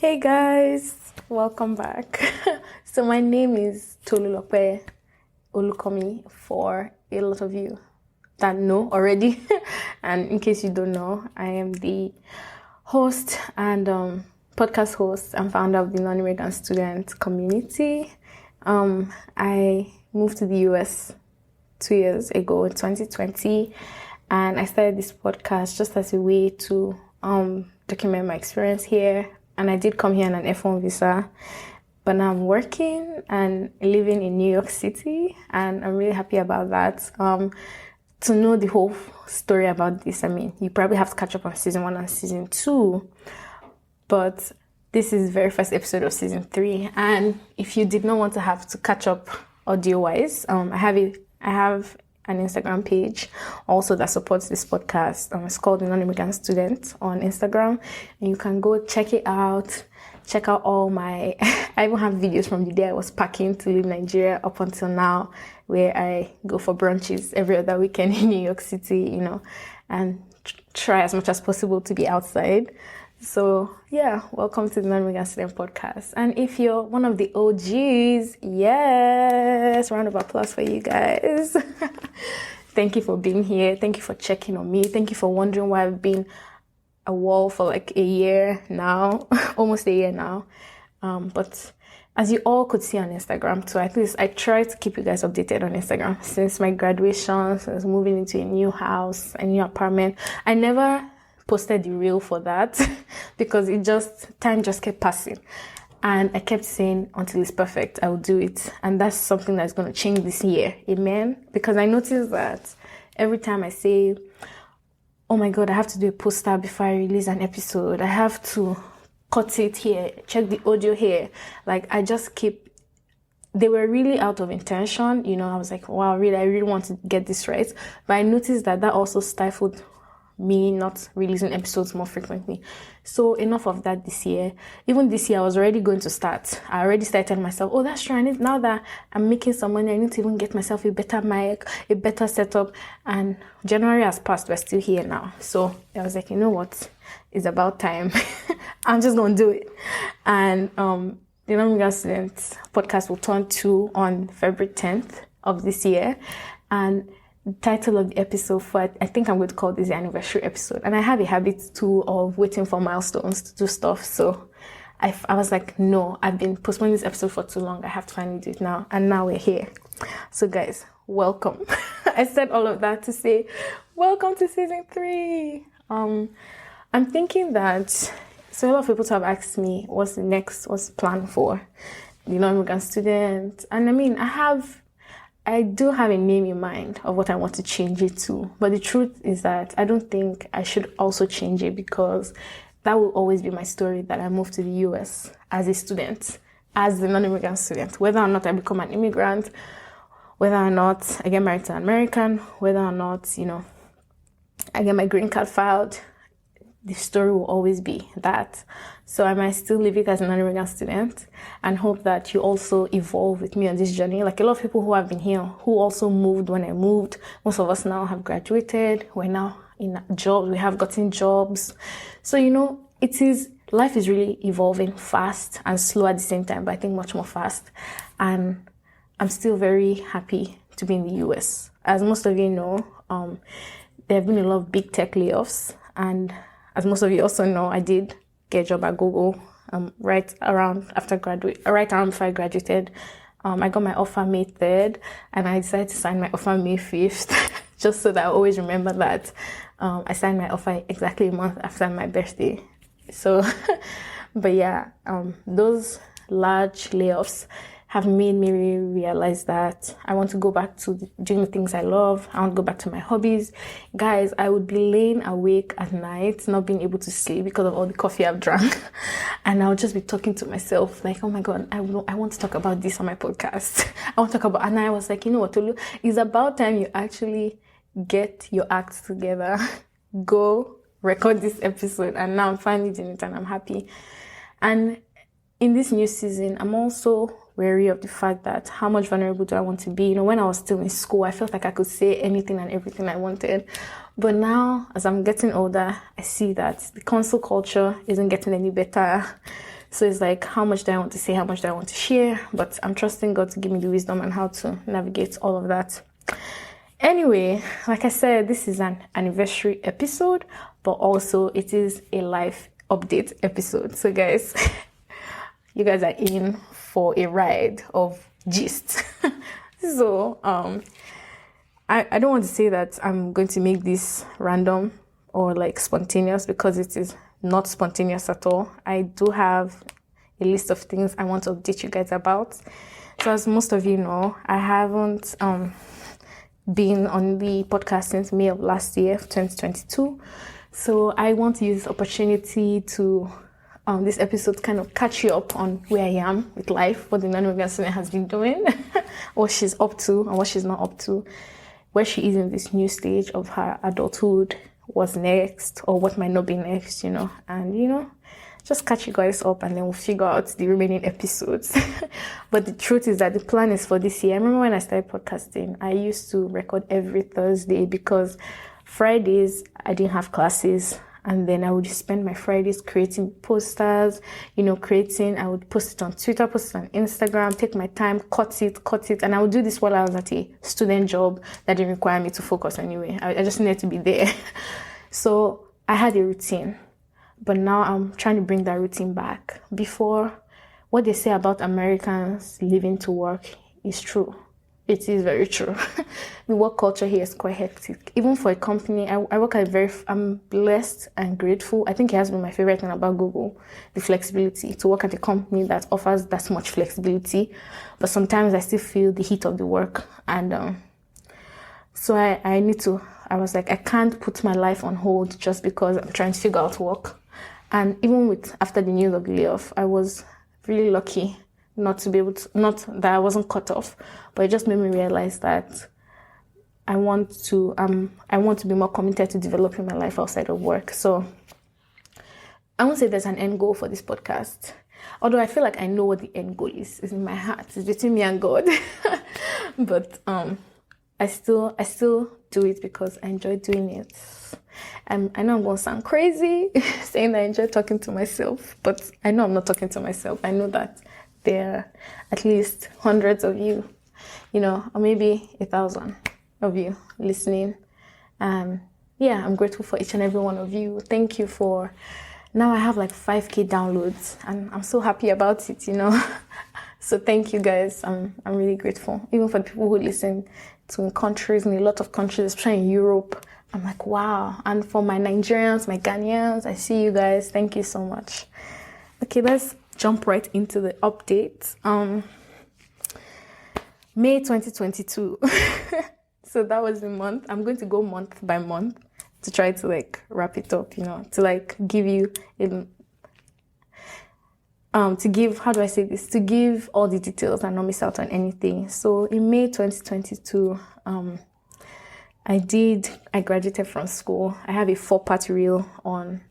Hey guys, welcome back. So my name is Tolu Olukomi for a lot of you that know already. And in case you don't know, I am the host and podcast host and founder of the Non-Immigrant Student community. I moved to the US 2 years ago in 2020, and I started this podcast just as a way to document my experience here. And I did come here on an F1 visa, but now I'm working and living in New York City, and I'm really happy about that. To know the whole story about this, I mean, you probably have to catch up on season 1 and season 2, but this is the very first episode of season 3. And if you did not want to have to catch up audio-wise, I have an Instagram page also that supports this podcast. It's called the Non-Immigrant Student on Instagram, and you can go check it out. Check out all my I even have videos from the day I was packing to leave Nigeria up until now, where I go for brunches every other weekend in New York City, and try as much as possible to be outside. So yeah, welcome to the Non-Immigrant Student podcast. And if you're one of the OGs, yes, round of applause for you guys. Thank you for being here. Thank you for checking on me. Thank you for wondering why I've been a wall for like a year now, almost a year now. But as you all could see on Instagram too, at least I try to keep you guys updated on Instagram since my graduation, since moving into a new house, a new apartment. I never posted the reel for that because time just kept passing, and I kept saying until it's perfect I will do it, and that's something that's going to change this year, amen. Because I noticed that every time I say, oh my god, I have to do a poster before I release an episode, I have to cut it here, check the audio here, like I just keep, they were really out of intention, I was like, wow, really, I really want to get this right. But I noticed that also stifled me not releasing episodes more frequently. So enough of that this year. Even this year, I was already going to start. I already started myself, oh, that's true. Now that I'm making some money, I need to even get myself a better mic, a better setup. And January has passed. We're still here now. So I was like, you know what? It's about time. I'm just going to do it. And the Non-Immigrant Student podcast will turn 2 on February 10th of this year. And the title of the episode I think I'm going to call this the anniversary episode. And I have a habit too of waiting for milestones to do stuff. So I was like, no, I've been postponing this episode for too long. I have to finally do it now. And now we're here. So guys, welcome. I said all of that to say, welcome to season 3. I'm thinking that, so a lot of people have asked me, what's the plan for the Non-Immigrant Student? And I mean, I do have a name in mind of what I want to change it to. But the truth is that I don't think I should also change it, because that will always be my story, that I moved to the US as a student, as the non-immigrant student. Whether or not I become an immigrant, whether or not I get married to an American, whether or not, I get my green card filed, the story will always be that. So I might still live it as a non-immigrant student and hope that you also evolve with me on this journey. Like a lot of people who have been here, who also moved when I moved. Most of us now have graduated. We're now in jobs. We have gotten jobs. So, life is really evolving fast and slow at the same time, but I think much more fast. And I'm still very happy to be in the US. As most of you know, there have been a lot of big tech layoffs, and as most of you also know, I did get a job at Google right around before I graduated. I got my offer May 3rd, and I decided to sign my offer May 5th, just so that I always remember that I signed my offer exactly a month after my birthday. So, but yeah, those large layoffs have made me really realize that I want to go back to doing the things I love. I want to go back to my hobbies. Guys, I would be laying awake at night, not being able to sleep because of all the coffee I've drank. And I would just be talking to myself like, oh my God, I want to talk about this on my podcast. And I was like, you know what, Tolu, it's about time you actually get your act together. Go record this episode. And now I'm finally doing it and I'm happy. And in this new season, I'm also wary of the fact that how much vulnerable do I want to be? When I was still in school, I felt like I could say anything and everything I wanted. But now, as I'm getting older, I see that the cancel culture isn't getting any better. So it's like, how much do I want to say? How much do I want to share? But I'm trusting God to give me the wisdom on how to navigate all of that. Anyway, like I said, this is an anniversary episode, but also it is a life update episode. So guys, you guys are in for a ride of gist. So I don't want to say that I'm going to make this random or like spontaneous, because it is not spontaneous at all. I do have a list of things I want to update you guys about. So as most of you know, I haven't been on the podcast since May of last year, 2022. So I want to use this opportunity to this episode kind of catch you up on where I am with life, what the non-immigrant student has been doing, what she's up to and what she's not up to, where she is in this new stage of her adulthood, what's next or what might not be next, and just catch you guys up, and then we'll figure out the remaining episodes. But the truth is that the plan is for this year. I remember when I started podcasting, I used to record every Thursday because Fridays I didn't have classes, and then I would just spend my Fridays creating posters, I would post it on Twitter, post it on Instagram, take my time, cut it, and I would do this while I was at a student job that didn't require me to focus anyway. I just needed to be there. So I had a routine. But now I'm trying to bring that routine back. Before, what they say about Americans living to work is true. It is very true. The work culture here is quite hectic. Even for a company, I work at I'm blessed and grateful. I think it has been my favorite thing about Google, the flexibility, to work at a company that offers that much flexibility. But sometimes I still feel the heat of the work. And so I was like, I can't put my life on hold just because I'm trying to figure out work. And even after the news of the layoff, I was really lucky not that I wasn't cut off, but it just made me realize that I want to be more committed to developing my life outside of work. So I won't say there's an end goal for this podcast, although I feel like I know what the end goal is. It's in my heart. It's between me and God. But I still do it because I enjoy doing it. I know I'm going to sound crazy saying I enjoy talking to myself, but I know I'm not talking to myself. I know that there are at least hundreds of you, or maybe 1,000 of you listening. I'm grateful for each and every one of you. Thank you for, now I have like 5,000 downloads and I'm so happy about it, So thank you guys. I'm really grateful. Even for the people who listen to in a lot of countries, especially in Europe. I'm like, wow. And for my Nigerians, my Ghanaians, I see you guys. Thank you so much. Okay, let's jump right into the update. May 2022. So that was the month. I'm going to go month by month to try to wrap it up, to give you to give all the details and not miss out on anything. So in May 2022, I graduated from school. I have a 4-part reel on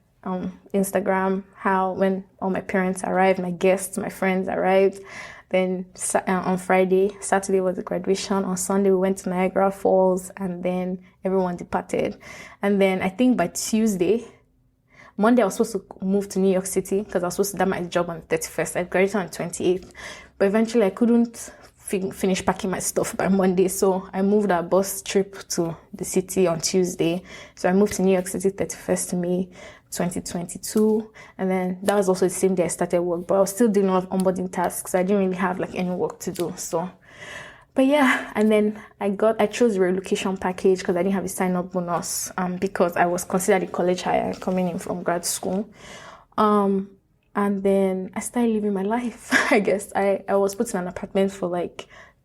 Instagram, how when all my parents arrived, my guests, my friends arrived. Then on Saturday was the graduation. On Sunday, we went to Niagara Falls, and then everyone departed. And then I think by Monday, I was supposed to move to New York City because I was supposed to start my job on the 31st. I graduated on the 28th. But eventually, I couldn't finish packing my stuff by Monday. So I moved our bus trip to the city on Tuesday. So I moved to New York City 31st May 2022. And then that was also the same day I started work. But I was still doing a lot of onboarding tasks. I didn't really have any work to do. But yeah, and then I chose the relocation package because I didn't have a sign-up bonus because I was considered a college hire coming in from grad school. And then I started living my life, I guess. I was put in an apartment for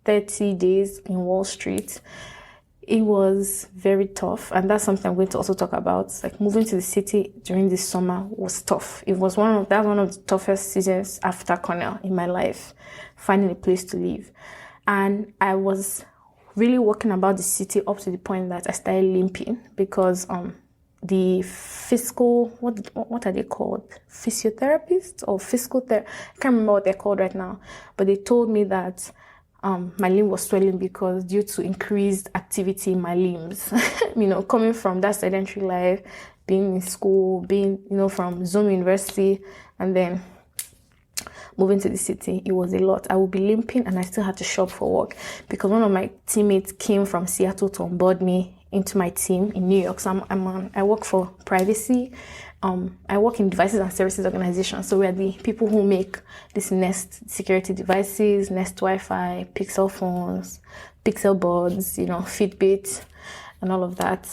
30 days in Wall Street. It was very tough, and that's something I'm going to also talk about. Moving to the city during this summer was tough. It was one of the toughest seasons after Cornell in my life, finding a place to live. And I was really walking about the city up to the point that I started limping because the what are they called? Physiotherapists or physical therapist? I can't remember what they're called right now. But they told me that my limb was swelling because due to increased activity in my limbs. Coming from that sedentary life, being in school, being, from Zoom University, and then moving to the city, it was a lot. I would be limping and I still had to shop for work because one of my teammates came from Seattle to onboard me into my team in New York. So I work for privacy. I work in devices and services organization. So we are the people who make this Nest security devices, Nest Wi-Fi, Pixel phones, Pixel buds, Fitbit, and all of that.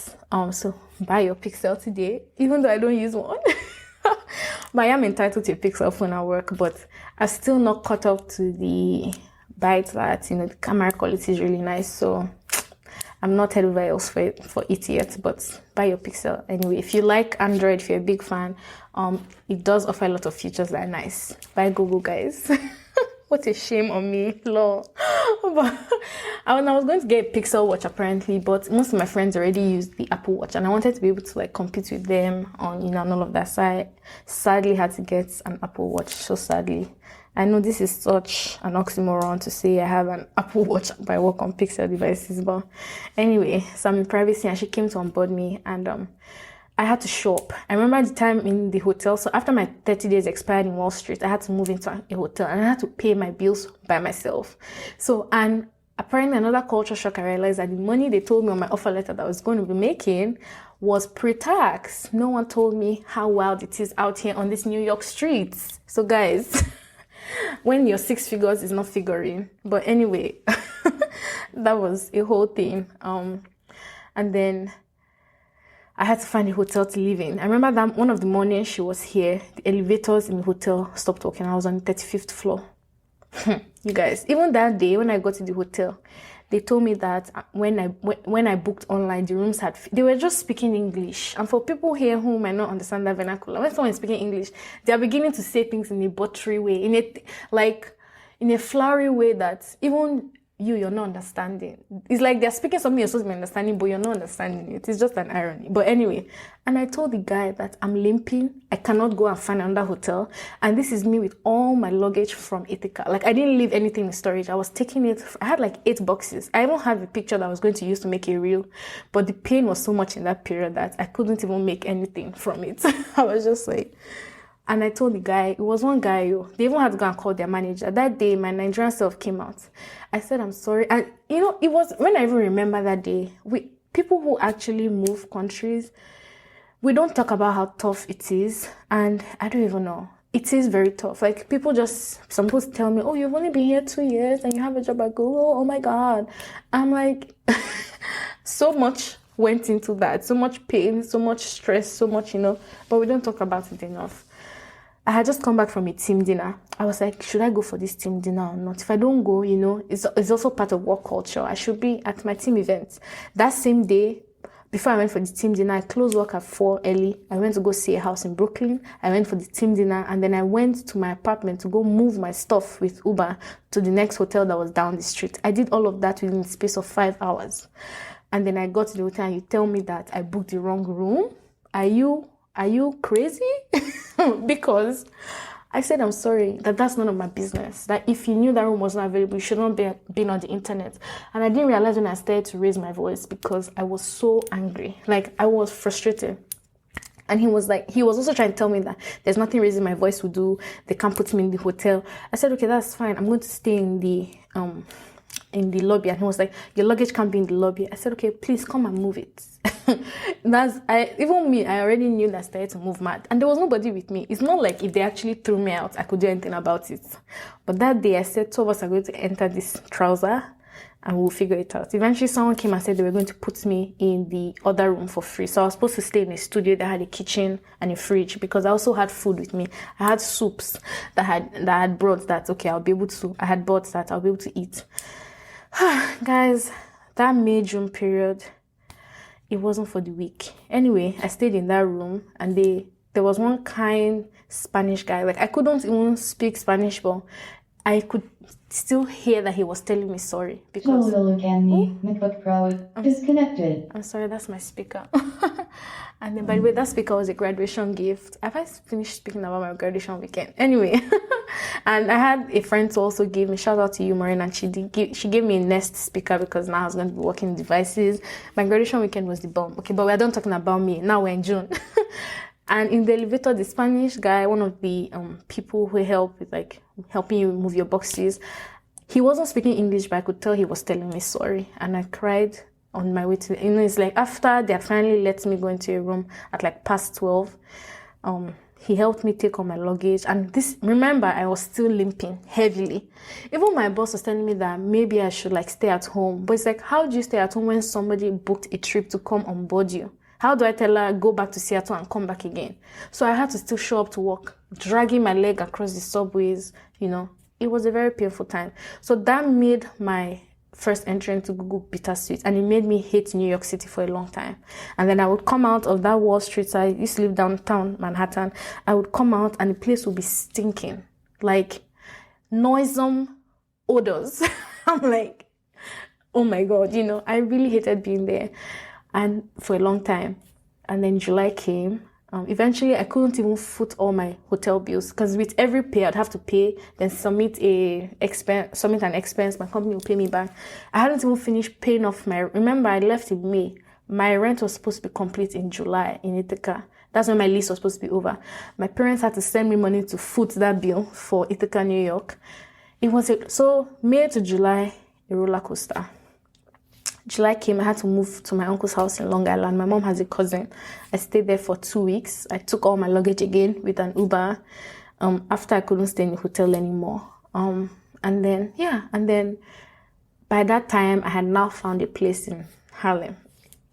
So buy your Pixel today, even though I don't use one. But I am entitled to a Pixel phone at work, but I'm still not caught up to the bite that, the camera quality is really nice. So I'm not head over else for it yet, but buy your Pixel anyway. If you like Android, if you're a big fan, it does offer a lot of features that are nice. Buy Google, guys. What a shame on me, lol. But I was going to get a Pixel watch apparently, but most of my friends already used the Apple Watch, and I wanted to be able to compete with them on and all of that. So I sadly had to get an Apple Watch. So sadly. I know this is such an oxymoron to say I have an Apple Watch, but I work on Pixel devices. But anyway, so I'm in privacy and she came to onboard me and I had to shop. I remember the time in the hotel. So after my 30 days expired in Wall Street, I had to move into a hotel and I had to pay my bills by myself. So, and apparently another culture shock, I realized that the money they told me on my offer letter that I was going to be making was pre-tax. No one told me how wild it is out here on these New York streets. So guys, when your 6 figures is not figuring. But anyway, that was a whole thing. And then I had to find a hotel to live in. I remember that one of the mornings she was here, the elevators in the hotel stopped working. I was on the 35th floor. You guys, even that day when I got to the hotel, they told me that when I booked online, the rooms they were just speaking English. And for people here who might not understand that vernacular, when someone is speaking English, they are beginning to say things in a buttery way, in a flowery way that even you're not understanding. It's like they're speaking something you're supposed to be understanding, but you're not understanding it. It's just an irony. But anyway, and I told the guy that I'm limping. I cannot go and find another hotel. And this is me with all my luggage from Ithaca. Like, I didn't leave anything in storage. I was taking it. I had like 8 boxes. I even have a picture that I was going to use to make a reel. But the pain was so much in that period that I couldn't even make anything from it. I was just like... And I told the guy, it was one guy, they even had to go and call their manager. That day, my Nigerian self came out. I said, I'm sorry. And, it was, when I even remember that day, people who actually move countries, we don't talk about how tough it is. And I don't even know. It is very tough. Like, some people tell me, oh, you've only been here 2 years and you have a job at Google. Oh my God. I'm like, so much went into that. So much pain, so much stress, so much, but we don't talk about it enough. I had just come back from a team dinner. I was like, should I go for this team dinner or not? If I don't go, it's also part of work culture. I should be at my team event. That same day, before I went for the team dinner, I closed work at 4 early. I went to go see a house in Brooklyn. I went for the team dinner and then I went to my apartment to go move my stuff with Uber to the next hotel that was down the street. I did all of that within the space of 5 hours. And then I got to the hotel and you tell me that I booked the wrong room. Are you crazy? Because I said, I'm sorry, that's none of my business. That if you knew that room was not available, you should not be been on the internet. And I didn't realize when I started to raise my voice because I was so angry. Like, I was frustrated. And he was also trying to tell me that there's nothing raising my voice would do. They can't put me in the hotel. I said, okay, that's fine. I'm going to stay in the lobby. And he was like, your luggage can't be in the lobby. I said, okay, please come and move it. I already knew that I started to move mad. And there was nobody with me. It's not like if they actually threw me out, I could do anything about it. But that day I said, 2 of us are going to enter this trouser and we'll figure it out. Eventually someone came and said they were going to put me in the other room for free. So I was supposed to stay in a studio that had a kitchen and a fridge because I also had food with me. I had soups that I had brought that, okay, I had bought that I'll be able to eat. Guys, that May-June period, it wasn't for the weak. Anyway, I stayed in that room and there was one kind Spanish guy. Like, I couldn't even speak Spanish, but I could still hear that he was telling me sorry because... MacBook Pro disconnected. I'm sorry, that's my speaker. And then, by the way, that speaker was a graduation gift. Have I finished speaking about my graduation weekend? Anyway, and I had a friend to also give me, shout out to you, Maureen, and she gave me a Nest speaker because now I was going to be working in devices. My graduation weekend was the bomb. Okay, but we're done talking about me. Now we're in June. And in the elevator, the Spanish guy, one of the people who help with like helping you move your boxes, he wasn't speaking English, but I could tell he was telling me sorry. And I cried on my way to, it's like after they had finally let me go into a room at like past 12, he helped me take all my luggage. And this, remember, I was still limping heavily. Even my boss was telling me that maybe I should like stay at home. But it's like, how do you stay at home when somebody booked a trip to come on board you? How do I tell her, go back to Seattle and come back again? So I had to still show up to work, dragging my leg across the subways, It was a very painful time. So that made my first entry into Google bittersweet, and it made me hate New York City for a long time. And then I would come out of that Wall Street, so I used to live downtown Manhattan. I would come out and the place would be stinking, like noisome odors. I'm like, oh my God, I really hated being there. And for a long time. And then July came. Eventually, I couldn't even foot all my hotel bills because with every pay, I'd have to pay, then submit an expense. My company will pay me back. I hadn't even finished paying off remember, I left in May. My rent was supposed to be complete in July in Ithaca. That's when my lease was supposed to be over. My parents had to send me money to foot that bill for Ithaca, New York. So May to July, a roller coaster. July came, I had to move to my uncle's house in Long Island. My mom has a cousin. I stayed there for 2 weeks. I took all my luggage again with an Uber after I couldn't stay in the hotel anymore. And then by that time, I had now found a place in Harlem,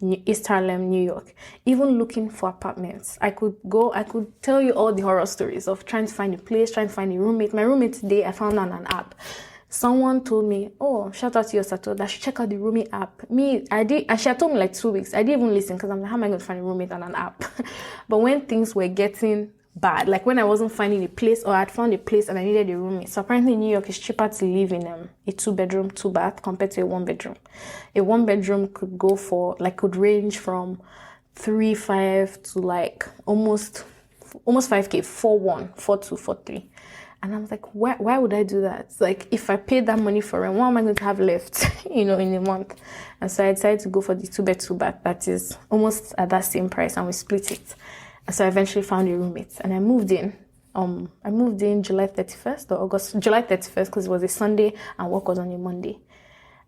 East Harlem, New York. Even looking for apartments, I could tell you all the horror stories of trying to find a place, trying to find a roommate. My roommate today, I found on an app. Someone told me, oh, shout out to your Sato, that I should check out the roomie app. I did, and she had told me like 2 weeks. I didn't even listen because I'm like, how am I going to find a roommate on an app? But when things were getting bad, like when I wasn't finding a place or I'd found a place and I needed a roommate. So apparently in New York, it's cheaper to live in a 2-bedroom, 2-bath compared to a 1-bedroom. A 1-bedroom could range from 3.5 to like almost 5K, 4.1, 4.2, 4.3. And I was like, why would I do that? Like, if I paid that money for rent, what am I going to have left, in a month? And so I decided to go for the 2-bed, 2-bath. That is almost at that same price, and we split it. And so I eventually found a roommate, and I moved in. I moved in July 31st, because it was a Sunday, and work was on a Monday.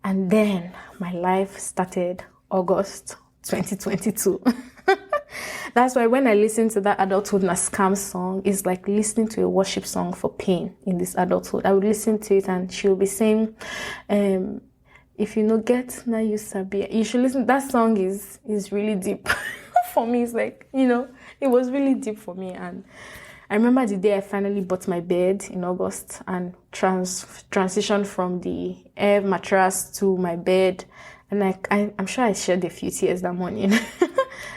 And then my life started August 2022. That's why when I listen to that Adulthood Na Scam song, it's like listening to a worship song for pain in this adulthood. I would listen to it and she'll be saying, if you no get, now you sabi. You should listen. That song is really deep. For me, it's like, it was really deep for me. And I remember the day I finally bought my bed in August and transitioned from the air mattress to my bed. And I'm sure I shed a few tears that morning.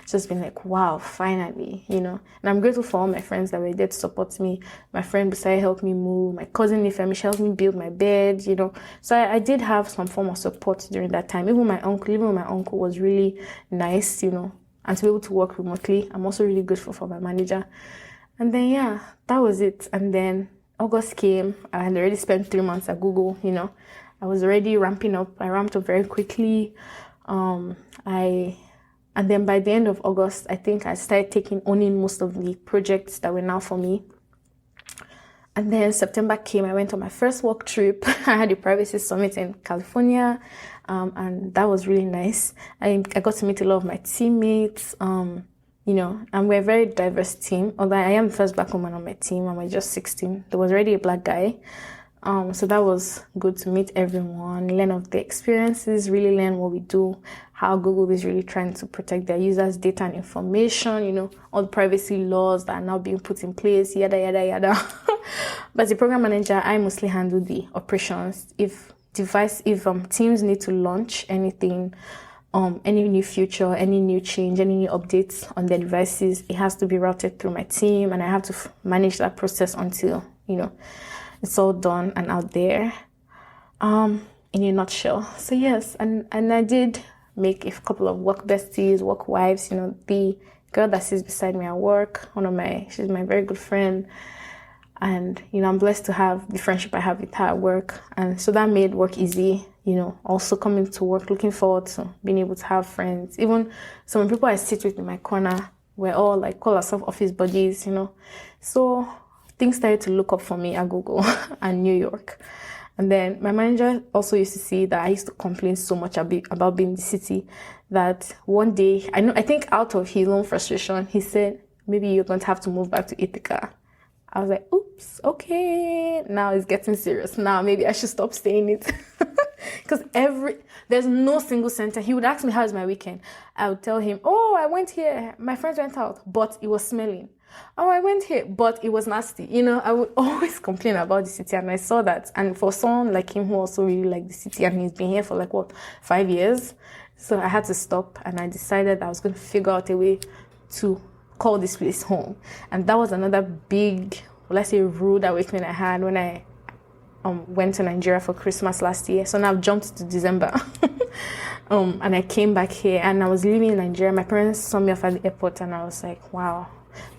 Just been like, wow, finally, And I'm grateful for all my friends that were there to support me. My friend beside helped me move. My cousin Ifemi, she helped me build my bed, So I did have some form of support during that time. Even my uncle was really nice, And to be able to work remotely, I'm also really grateful for my manager. And then, that was it. And then August came. I had already spent 3 months at Google, I was already ramping up. I ramped up very quickly. And then by the end of August, I think I started owning most of the projects that were now for me. And then September came, I went on my first work trip. I had a privacy summit in California, and that was really nice. I got to meet a lot of my teammates, and we're a very diverse team. Although I am the first Black woman on my team, and we're just 16. There was already a Black guy. So that was good to meet everyone, learn of the experiences, really learn what we do, how Google is really trying to protect their users' data and information, all the privacy laws that are now being put in place, yada, yada, yada. But as a program manager, I mostly handle the operations. If teams need to launch anything, any new feature, any new change, any new updates on their devices, it has to be routed through my team, and I have to manage that process until, it's all done and out there, in a nutshell. So yes, and I did make a couple of work besties, work wives, the girl that sits beside me at work, she's my very good friend. And, I'm blessed to have the friendship I have with her at work. And so that made work easy, also coming to work, looking forward to being able to have friends. Even some people I sit with in my corner, we're all like call ourselves office buddies, So things started to look up for me at Google and New York. And then my manager also used to see that I used to complain so much about being in the city that one day, I think out of his own frustration, he said, maybe you're going to have to move back to Ithaca. I was like, oops, okay, now it's getting serious. Now maybe I should stop saying it. Because there's no single sentence. He would ask me, how is my weekend? I would tell him, oh, I went here. My friends went out, but it was smelling. Oh, I went here, but it was nasty. I would always complain about the city, and I saw that. And for someone like him who also really liked the city, and he's been here for 5 years. So I had to stop, and I decided I was going to figure out a way to call this place home. And that was another big, let's say, rude awakening I had when I went to Nigeria for Christmas last year. So now I've jumped to December. And I came back here, and I was living in Nigeria. My parents saw me off at the airport, and I was like, wow,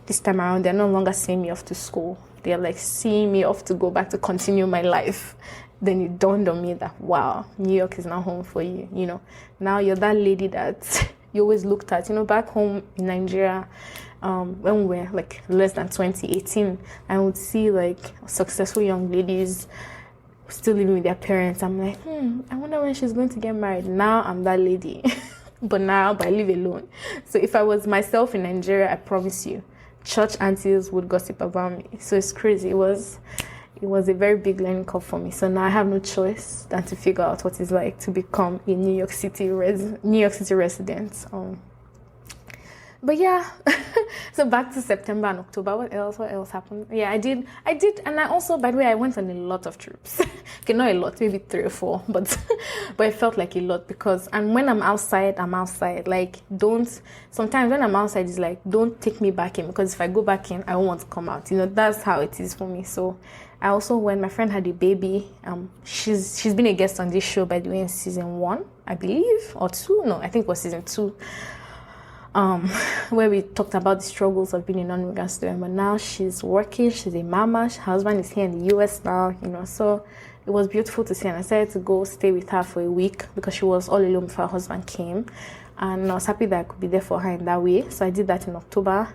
this time around, they're no longer seeing me off to school. They're like seeing me off to go back to continue my life. Then it dawned on me that, wow, New York is now home for you. Now you're that lady that you always looked at. Back home in Nigeria, when we were less than 2018, I would see successful young ladies still living with their parents. I'm like, I wonder when she's going to get married. Now I'm that lady. But I live alone. So if I was myself in Nigeria, I promise you, church aunties would gossip about me. So it's crazy. It was a very big learning curve for me. So now I have no choice than to figure out what it's like to become a New York City resident. But yeah, so back to September and October. What else happened? Yeah, I did. And I also, by the way, I went on a lot of trips. Okay, not a lot, maybe 3 or 4, but it felt like a lot and when I'm outside, sometimes when I'm outside, it's like, don't take me back in, because if I go back in, I won't want to come out. That's how it is for me. So I also, when my friend had a baby, she's been a guest on this show, by the way, in season 1, I believe, or 2. No, I think it was season 2. Where we talked about the struggles of being a non-immigrant student. But now she's working, she's a mama, her husband is here in the US now, so it was beautiful to see. And I decided to go stay with her for a week because she was all alone before her husband came. And I was happy that I could be there for her in that way. So I did that in October.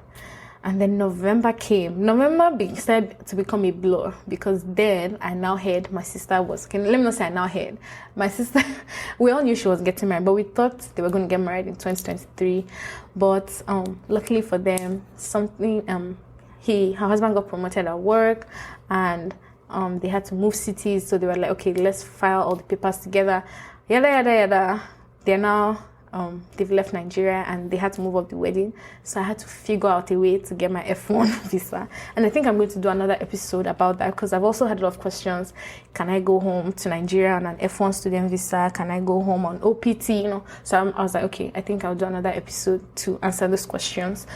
And then November came. November started to become a blur, because then I now heard my sister was, let me not say I now heard. My sister, we all knew she was getting married, but we thought they were going to get married in 2023. But luckily for them, her husband got promoted at work, and they had to move cities. So they were like, okay, let's file all the papers together. Yada, yada, yada. They're now they've left Nigeria, and they had to move up the wedding. So I had to figure out a way to get my F1 visa. And I think I'm going to do another episode about that, because I've also had a lot of questions. Can I go home to Nigeria on an F1 student visa? Can I go home on OPT? So I was like, okay, I think I'll do another episode to answer those questions.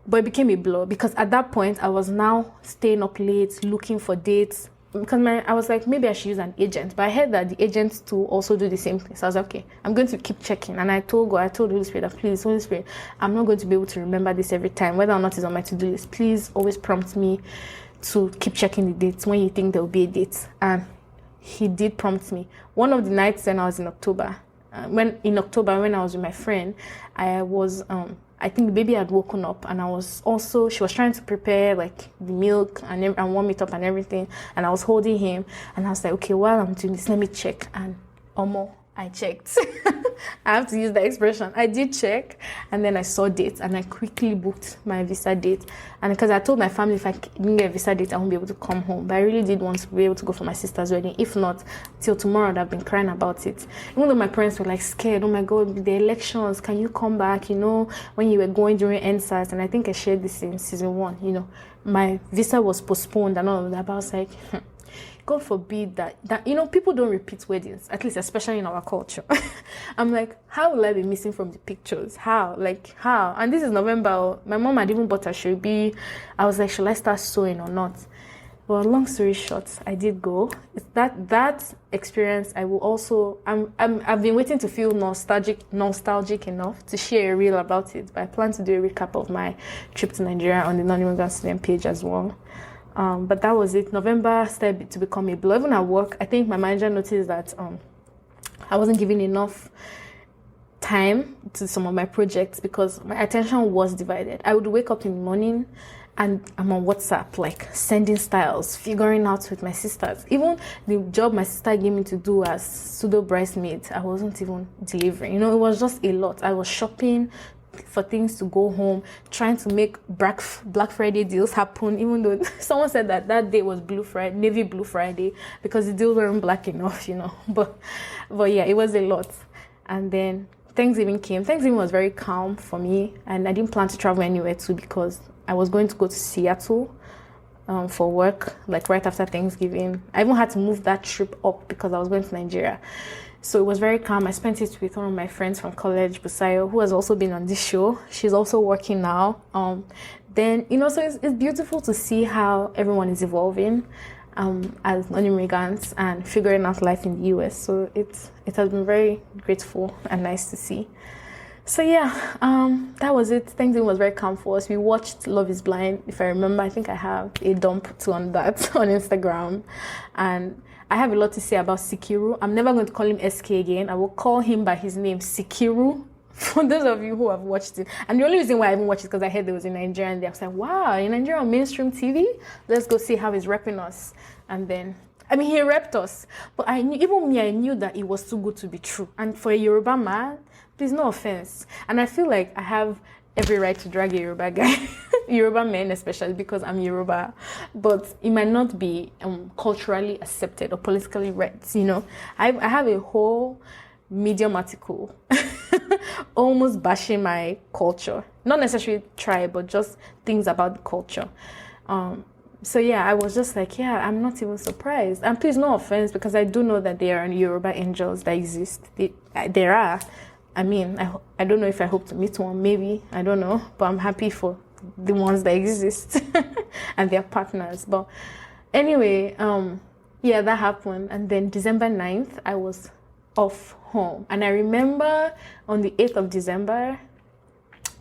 But it became a blur, because at that point I was now staying up late looking for dates, because I was like, maybe I should use an agent. But I heard that the agents too also do the same thing. So I was like, okay, I'm going to keep checking. And I told Holy Spirit, that please, Holy Spirit, I'm not going to be able to remember this every time, whether or not it's on my to-do list. Please always prompt me to keep checking the dates when you think there will be a date. And he did prompt me. One of the nights when I was in October, when I was with my friend, I think the baby had woken up, and she was trying to prepare the milk and warm it up and everything, and I was holding him, and I was like, okay, while I'm doing this, let me check. And I checked. I have to use the expression. I did check, and then I saw dates, and I quickly booked my visa date. And because I told my family, if I didn't get a visa date, I won't be able to come home. But I really did want to be able to go for my sister's wedding. If not, till tomorrow, I'd have been crying about it. Even though my parents were scared, oh my God, the elections, can you come back? When you were going during NSAS, and I think I shared this in season 1, my visa was postponed and all of that. But I was like, God forbid that people don't repeat weddings, at least especially in our culture. I'm like, how will I be missing from the pictures? How? And this is November. My mom had even bought a shobi. I was like, should I start sewing or not? Well, long story short, I did go. It's that experience. I will also. I've been waiting to feel nostalgic enough to share a reel about it. But I plan to do a recap of my trip to Nigeria on the Non-Immigrant Student page as well. But that was it. November started to become a blur. Even at work, I think my manager noticed that I wasn't giving enough time to some of my projects because my attention was divided. I would wake up in the morning and I'm on WhatsApp, like sending styles, figuring out with my sisters. Even the job my sister gave me to do as pseudo bridesmaid, I wasn't even delivering. It was just a lot. I was shopping for things to go home, trying to make Black Friday deals happen, even though someone said that day was Navy Blue Friday, because the deals weren't black enough, But yeah, it was a lot. And then Thanksgiving came. Thanksgiving was very calm for me, and I didn't plan to travel anywhere too because I was going to go to Seattle for work, like right after Thanksgiving. I even had to move that trip up because I was going to Nigeria. So it was very calm. I spent it with one of my friends from college, Busayo, who has also been on this show. She's also working now. So it's beautiful to see how everyone is evolving as non-immigrants and figuring out life in the US. So it has been very grateful and nice to see. So yeah, that was it. Thanksgiving was very calm for us. We watched Love is Blind. If I remember, I think I have a dump too on that on Instagram. And I have a lot to say about Sikiru. I'm never going to call him SK again. I will call him by his name, Sikiru. For those of you who have watched it. And the only reason why I haven't watched it is because I heard there was in Nigeria and I was like, wow, in Nigeria on mainstream TV? Let's go see how he's repping us. And then, he repped us. But I knew that it was too good to be true. And for a Yoruba man, please, no offense. And I feel like I have every right to drag a Yoruba guy, Yoruba men especially, because I'm Yoruba. But it might not be culturally accepted or politically right, I have a whole Medium article almost bashing my culture. Not necessarily tribe, but just things about the culture. So yeah, I was just like, yeah, I'm not even surprised. And please, no offense, because I do know that there are Yoruba angels that exist. There are. I don't know if I hope to meet one, maybe, I don't know, but I'm happy for the ones that exist and their partners. But anyway, yeah, that happened. And then December 9th, I was off home. And I remember on the 8th of December,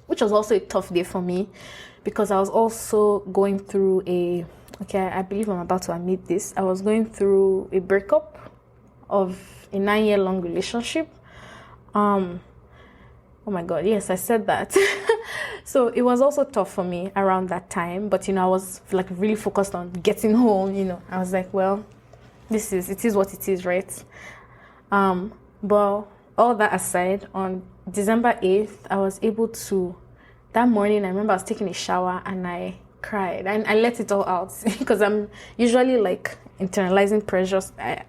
which was also a tough day for me, because I was also going through I believe I'm about to admit this, I was going through a breakup of a 9-year-long relationship. Oh my God, yes, I said that. So it was also tough for me around that time, but I was like really focused on getting home. I was like, well, it is what it is, right? But all that aside, on December 8th, I was able to, that morning, I remember I was taking a shower and I cried and I let it all out because I'm usually like internalizing pressures. I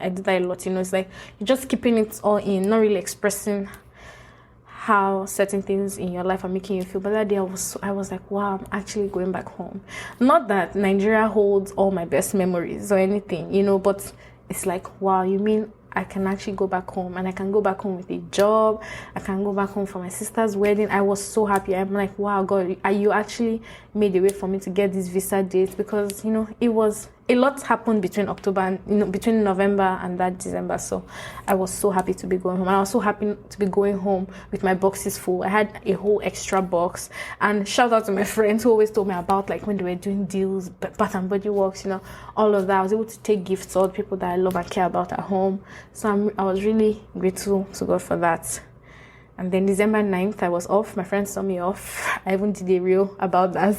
do that a lot, it's like you're just keeping it all in, not really expressing how certain things in your life are making you feel. But that day I was like, wow, I'm actually going back home. Not that Nigeria holds all my best memories or anything, but it's like, wow, you mean I can actually go back home, and I can go back home with a job. I can go back home for my sister's wedding. I was so happy. I'm like, wow, God, you actually made a way for me to get this visa date, because it was a lot happened between October and between November and that December. So I was so happy to be going home, and I was so happy to be going home with my boxes full. I had a whole extra box, and shout out to my friends who always told me about like when they were doing deals, Bath and Body Works, all of that. I was able to take gifts to all the people that I love and care about at home. So I was really grateful to God for that. And then December 9th, I was off. My friends saw me off. I even did a reel about that,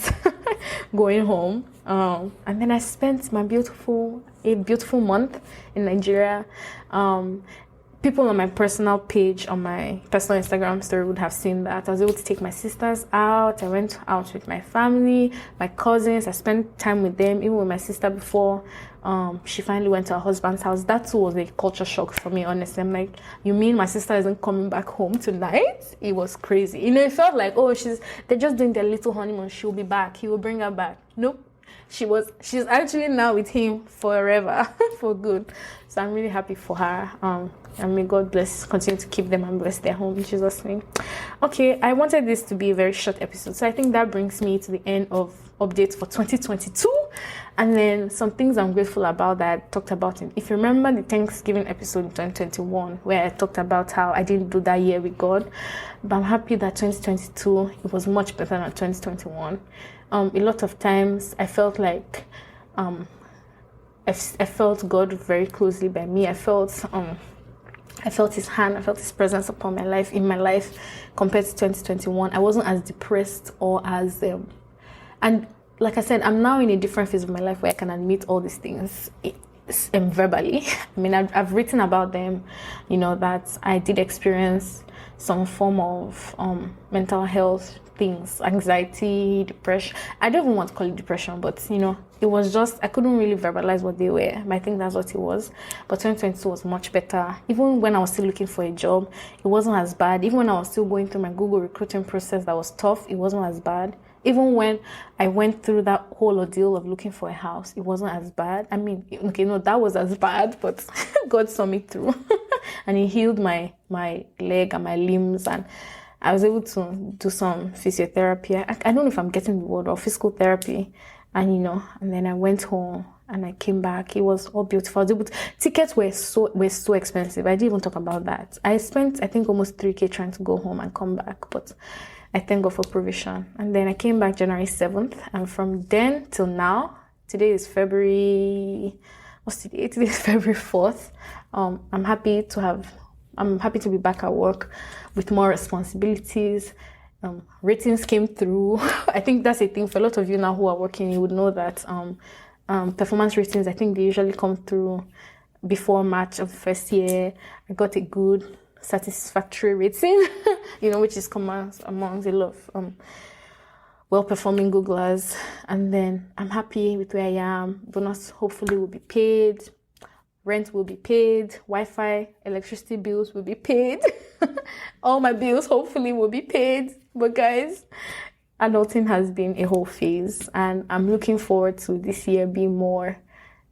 going home. And then I spent a beautiful month in Nigeria. People on my personal page, on my personal Instagram story would have seen that. I was able to take my sisters out. I went out with my family, my cousins. I spent time with them, even with my sister before she finally went to her husband's house. That too was a culture shock for me, honestly. I'm like, you mean my sister isn't coming back home tonight? It was crazy. It felt like, they're just doing their little honeymoon. She'll be back. He will bring her back. Nope. She's actually now with him forever, for good. So I'm really happy for her. And may God continue to keep them and bless their home in Jesus' name. Okay, I wanted this to be a very short episode. So I think that brings me to the end of updates for 2022. And then some things I'm grateful about that I talked about. If you remember the Thanksgiving episode in 2021, where I talked about how I didn't do that year with God. But I'm happy that 2022, it was much better than 2021. A lot of times I felt like I felt God very closely by me. I felt I felt his hand, I felt his presence upon my life, in my life, compared to 2021. I wasn't as depressed or as, and like I said, I'm now in a different phase of my life where I can admit all these things verbally. I mean, I've written about them, that I did experience some form of mental health things, anxiety, depression. I don't even want to call it depression, but it was just, I couldn't really verbalize what they were, but I think that's what it was. But 2022 was much better. Even when I was still looking for a job, it wasn't as bad. Even when I was still going through my Google recruiting process that was tough, it wasn't as bad. Even when I went through that whole ordeal of looking for a house, it wasn't as bad. I mean, that was as bad, but God saw me through. And he healed my leg and my limbs, and I was able to do some physiotherapy. I don't know if I'm getting the word, or physical therapy. And and then I went home and I came back. It was all beautiful. Tickets were so expensive. I didn't even talk about that. I spent, I think, almost 3K trying to go home and come back, but I thank God for provision. And then I came back January 7th, and from then till now, today is February, what's today? Today is February 4th. I'm happy to be back at work with more responsibilities. Ratings came through. I think that's a thing for a lot of you now who are working. You would know that performance ratings, I think they usually come through before March of the first year. I got a good satisfactory rating, which is common amongst a lot of well-performing Googlers. And then I'm happy with where I am. Bonus hopefully will be paid. Rent will be paid. Wi-Fi, electricity bills will be paid. All my bills hopefully will be paid. But guys, adulting has been a whole phase, and I'm looking forward to this year being more,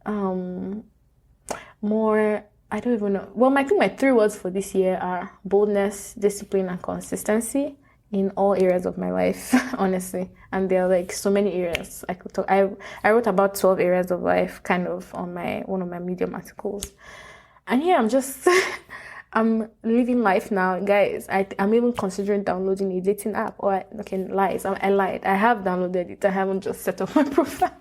I don't even know. Well, I think my 3 words for this year are boldness, discipline, and consistency in all areas of my life, honestly. And there are like so many areas I could talk. I wrote about 12 areas of life kind of on one of my Medium articles. And here I'm just, I'm living life now, guys. I'm even considering downloading a dating app. I lied. I have downloaded it. I haven't just set up my profile.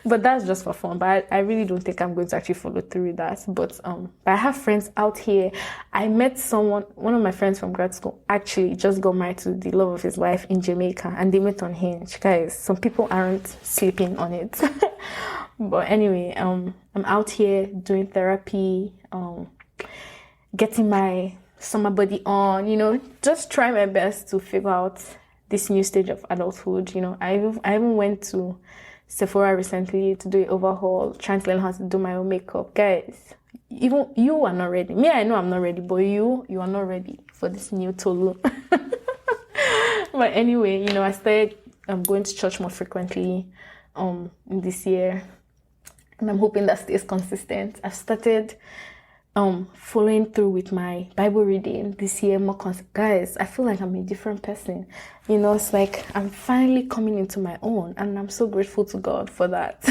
But that's just for fun. But I really don't think I'm going to actually follow through with that. But I have friends out here. I met one of my friends from grad school actually just got married to the love of his life in Jamaica, and they met on Hinge. Guys, some people aren't sleeping on it. But anyway, I'm out here doing therapy, getting my summer body on, just try my best to figure out this new stage of adulthood. I even went to Sephora recently to do an overhaul, trying to learn how to do my own makeup. Guys, even you are not ready. Me, I know I'm not ready, but you are not ready for this new Tolu. But anyway, I started going to church more frequently this year, and I'm hoping that stays consistent. I've started following through with my Bible reading this year more guys. I feel like I'm a different person. It's like I'm finally coming into my own, and I'm so grateful to God for that.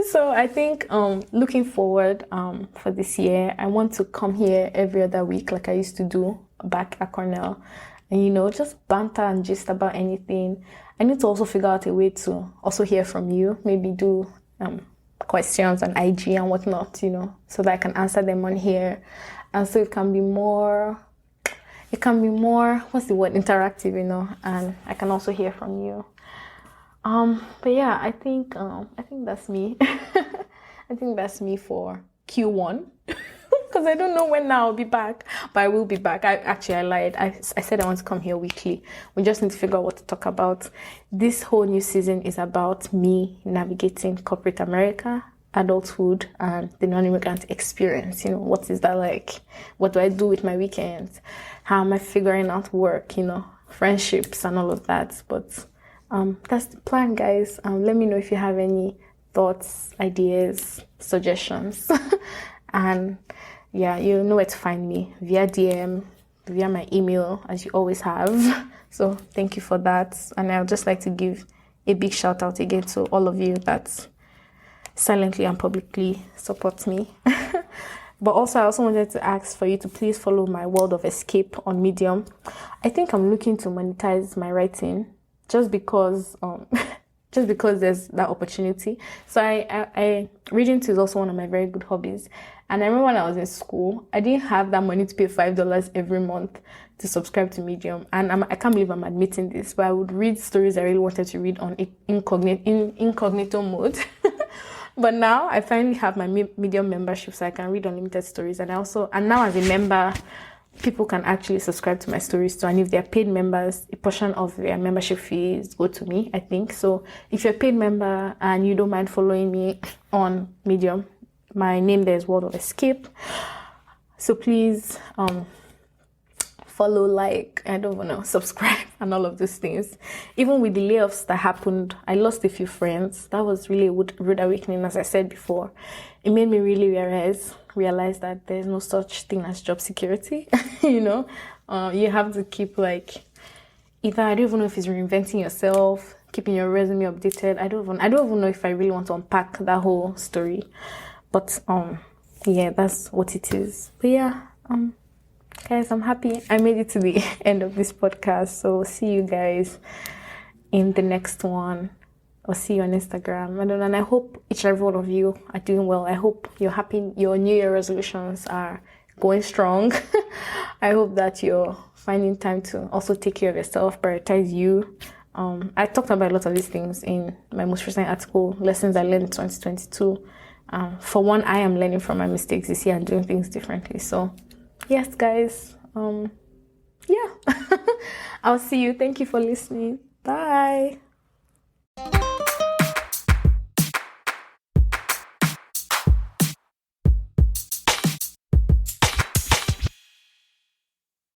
So I think looking forward for this year, I want to come here every other week like I used to do back at Cornell, and just banter and gist about anything. I need to also figure out a way to also hear from you, maybe do questions on IG and whatnot, so that I can answer them on here. And so it can be more, what's the word, interactive, and I can also hear from you. But yeah, I think that's me. I think that's me for Q1. Because I don't know when I'll be back, but I will be back. I lied. I said I want to come here weekly. We just need to figure out what to talk about. This whole new season is about me navigating corporate America, adulthood, and the non-immigrant experience. What is that like? What do I do with my weekends? How am I figuring out work, friendships and all of that. But that's the plan, guys. Let me know if you have any thoughts, ideas, suggestions. And yeah, you know where to find me, via DM, via my email, as you always have. So thank you for that. And I'd just like to give a big shout out again to all of you that silently and publicly support me. But also, I also wanted to ask for you to please follow my World of Escape on Medium. I think I'm looking to monetize my writing just because there's that opportunity. So I reading is also one of my very good hobbies, And I remember when I was in school, I didn't have that money to pay $5 every month to subscribe to Medium. And I can't believe I'm admitting this, but I would read stories I really wanted to read on incognito mode. But now I finally have my Medium membership, so I can read unlimited stories. And now as a member, people can actually subscribe to my stories too. And if they're paid members, a portion of their membership fees go to me, I think. So if you're a paid member and you don't mind following me on Medium, my name there is World of Escape. So please follow, I don't know, subscribe and all of those things. Even with the layoffs that happened, I lost a few friends. That was really a rude awakening, as I said before. It made me really realize that there's no such thing as job security. You have to keep either, I don't even know if it's reinventing yourself, keeping your resume updated. I don't even know if I really want to unpack that whole story. But yeah, that's what it is. But yeah, guys, I'm happy I made it to the end of this podcast. So see you guys in the next one, or see you on Instagram. I don't know, and I hope each and every one of you are doing well. I hope you're happy. Your New Year resolutions are going strong. I hope that you're finding time to also take care of yourself, prioritize you. I talked about a lot of these things in my most recent article, Lessons I Learned in 2022. For one, I am learning from my mistakes this year and doing things differently. So yes, guys. Yeah. I'll see you. Thank you for listening. Bye.